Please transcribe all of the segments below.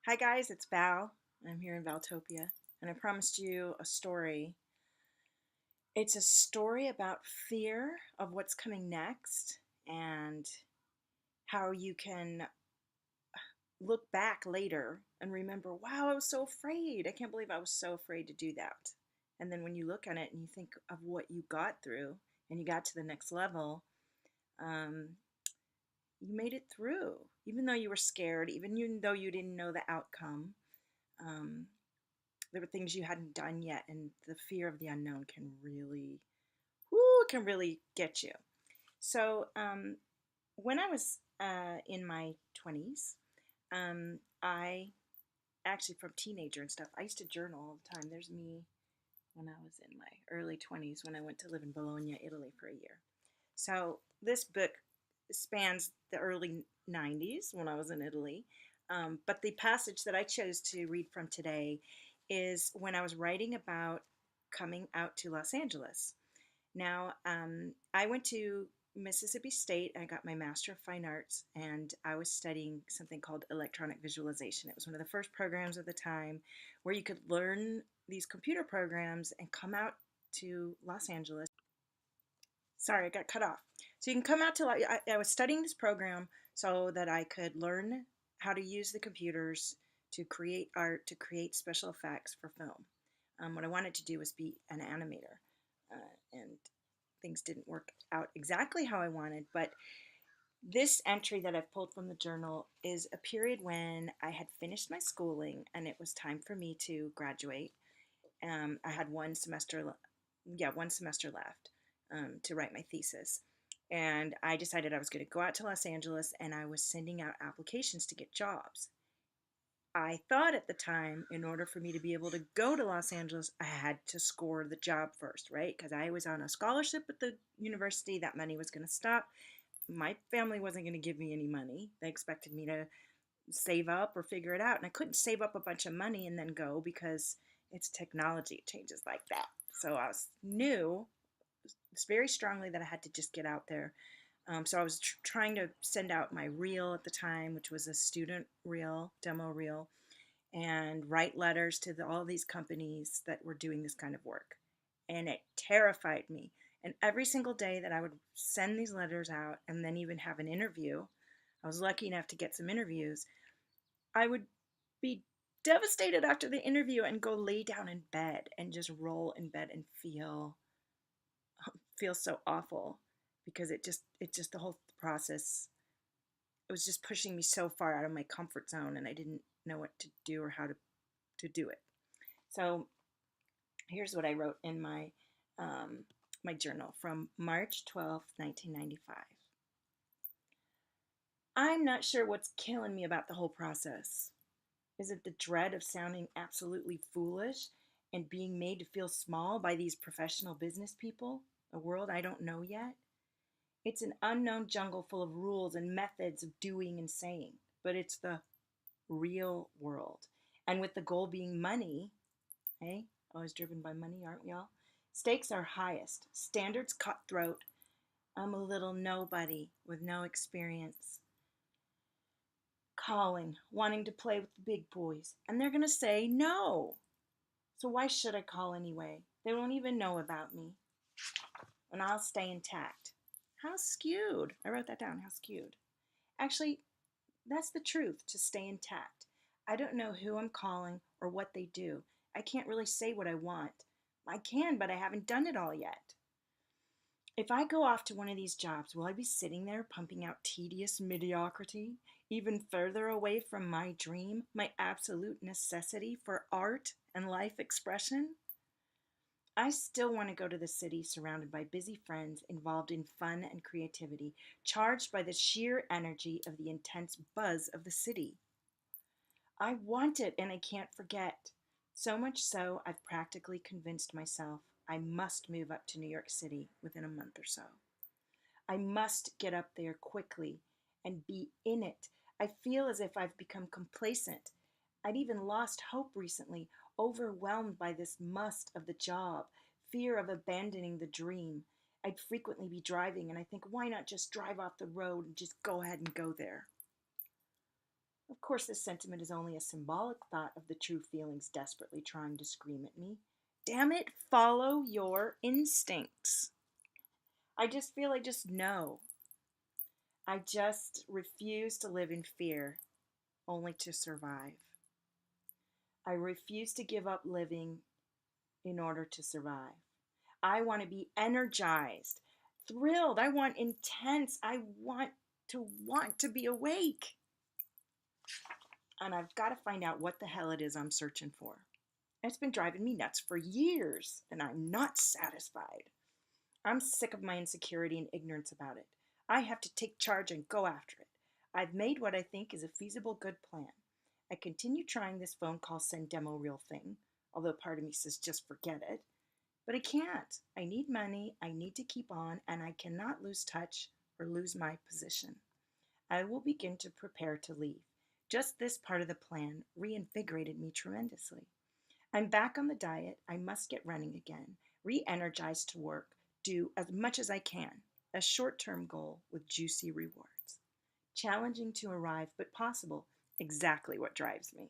Hi guys, it's Val. I'm here in Valtopia, and I promised you a story. It's a story about fear of what's coming next and how you can look back later and remember, wow, I was so afraid. I can't believe I was so afraid to do that. And then when you look at it and you think of what you got through and you got to the next level, um, you made it through, even though you were scared, even though you didn't know the outcome. Um, there were things you hadn't done yet, and the fear of the unknown can really, whoo, can really get you. So, when I was in my 20s, I actually, from teenager and stuff, I used to journal all the time. There's me when I was in my early 20s when I went to live in Bologna, Italy for a year. So, this book spans the early 90s when I was in Italy. But the passage that I chose to read from today is when I was writing about coming out to Los Angeles. Now, I went to Mississippi State. I got my Master of Fine Arts, and I was studying something called electronic visualization. It was one of the first programs at the time where you could learn these computer programs and come out to Los Angeles. Sorry, I got cut off. So you can come out to, I was studying this program so that I could learn how to use the computers to create art, to create special effects for film. What I wanted to do was be an animator. And things didn't work out exactly how I wanted, but this entry that I've pulled from the journal is a period when I had finished my schooling and it was time for me to graduate. I had one semester left to write my thesis. And I decided I was going to go out to Los Angeles and I was sending out applications to get jobs. I thought at the time, in order for me to be able to go to Los Angeles, I had to score the job first, right? Because I was on a scholarship at the university. That money was going to stop. My family wasn't going to give me any money. They expected me to save up or figure it out. And I couldn't save up a bunch of money and then go because it's technology. It changes like that. So I knew very strongly that I had to just get out there. So I was trying to send out my reel at the time, which was a student reel, demo reel, and write letters to all these companies that were doing this kind of work. And it terrified me. And every single day that I would send these letters out and then even have an interview, I was lucky enough to get some interviews, I would be devastated after the interview and go lay down in bed and just roll in bed and feel so awful because it just the whole process, it was just pushing me so far out of my comfort zone and I didn't know what to do or how to do it. So here's what I wrote in my journal from March 12th, 1995. I'm not sure what's killing me about the whole process. Is it the dread of sounding absolutely foolish and being made to feel small by these professional business people, a world I don't know yet? It's an unknown jungle full of rules and methods of doing and saying, but it's the real world. And with the goal being money, hey, always driven by money, aren't we all? Stakes are highest, standards cutthroat. I'm a little nobody with no experience. Calling, wanting to play with the big boys, and they're going to say no. So why should I call anyway? They won't even know about me, and I'll stay intact. How skewed. I wrote that down. How skewed. Actually, that's the truth, to stay intact. I don't know who I'm calling or what they do. I can't really say what I want. I can, but I haven't done it all yet. If I go off to one of these jobs, will I be sitting there pumping out tedious mediocrity, even further away from my dream, my absolute necessity for art and life expression? I still want to go to the city surrounded by busy friends involved in fun and creativity, charged by the sheer energy of the intense buzz of the city. I want it and I can't forget. So much so, I've practically convinced myself I must move up to New York City within a month or so. I must get up there quickly and be in it. I feel as if I've become complacent. I'd even lost hope recently, overwhelmed by this must of the job, fear of abandoning the dream. I'd frequently be driving and I think, why not just drive off the road and just go ahead and go there? Of course, this sentiment is only a symbolic thought of the true feelings desperately trying to scream at me. Damn it, follow your instincts. I just feel I just know. I just refuse to live in fear only to survive. I refuse to give up living in order to survive. I want to be energized, thrilled. I want intense. I want to be awake. And I've got to find out what the hell it is I'm searching for. It's been driving me nuts for years, and I'm not satisfied. I'm sick of my insecurity and ignorance about it. I have to take charge and go after it. I've made what I think is a feasible good plan. I continue trying this phone call send demo reel thing, although part of me says just forget it. But I can't. I need money, I need to keep on, and I cannot lose touch or lose my position. I will begin to prepare to leave. Just this part of the plan reinvigorated me tremendously. I'm back on the diet. I must get running again, re energized to work, do as much as I can. A short term goal with juicy rewards. Challenging to arrive, but possible. Exactly what drives me.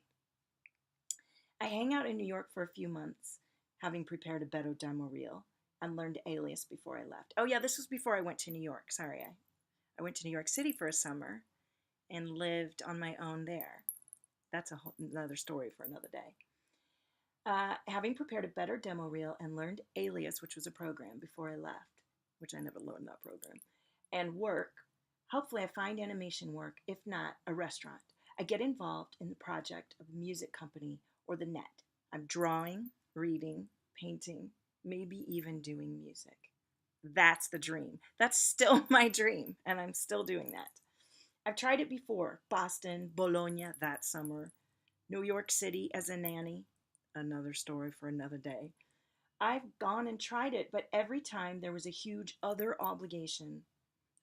I hang out in New York for a few months, having prepared a better demo reel and learned Alias before I left. Oh, yeah, this was before I went to New York. Sorry, I went to New York City for a summer and lived on my own there. That's another story for another day. Having prepared a better demo reel and learned Alias, which was a program before I left, which I never learned that program, and work, hopefully I find animation work, if not a restaurant. I get involved in the project of a music company or the net. I'm drawing, reading, painting, maybe even doing music. That's the dream. That's still my dream, and I'm still doing that. I've tried it before. Boston, Bologna that summer, New York City as a nanny. Another story for another day. I've gone and tried it, but every time there was a huge other obligation.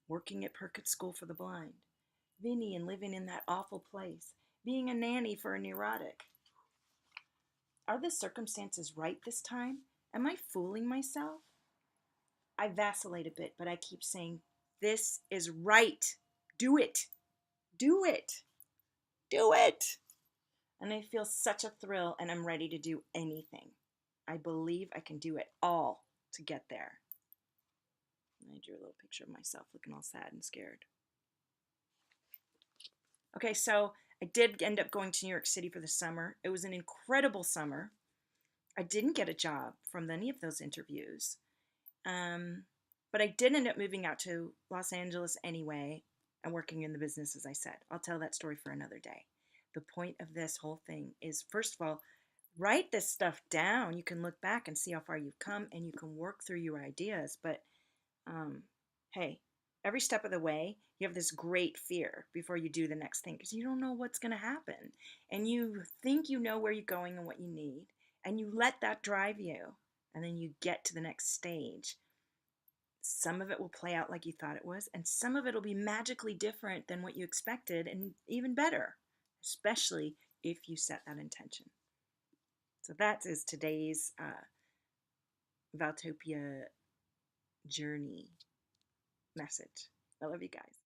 Working at Perkett School for the Blind, Vinny and living in that awful place, being a nanny for a neurotic. Are the circumstances right this time? Am I fooling myself? I vacillate a bit, but I keep saying, this is right. Do it. Do it. Do it. And I feel such a thrill, and I'm ready to do anything. I believe I can do it all to get there. And I drew a little picture of myself looking all sad and scared. Okay, so I did end up going to New York City for the summer. It was an incredible summer. I didn't get a job from any of those interviews. But I did end up moving out to Los Angeles anyway and working in the business, as I said. I'll tell that story for another day. The point of this whole thing is, first of all, write this stuff down. You can look back and see how far you've come, and you can work through your ideas. But hey, every step of the way, you have this great fear before you do the next thing because you don't know what's going to happen. And you think you know where you're going and what you need, and you let that drive you. And then you get to the next stage. Some of it will play out like you thought it was, and some of it will be magically different than what you expected and even better, especially if you set that intention. So that is today's Valtopia journey message. I love you guys.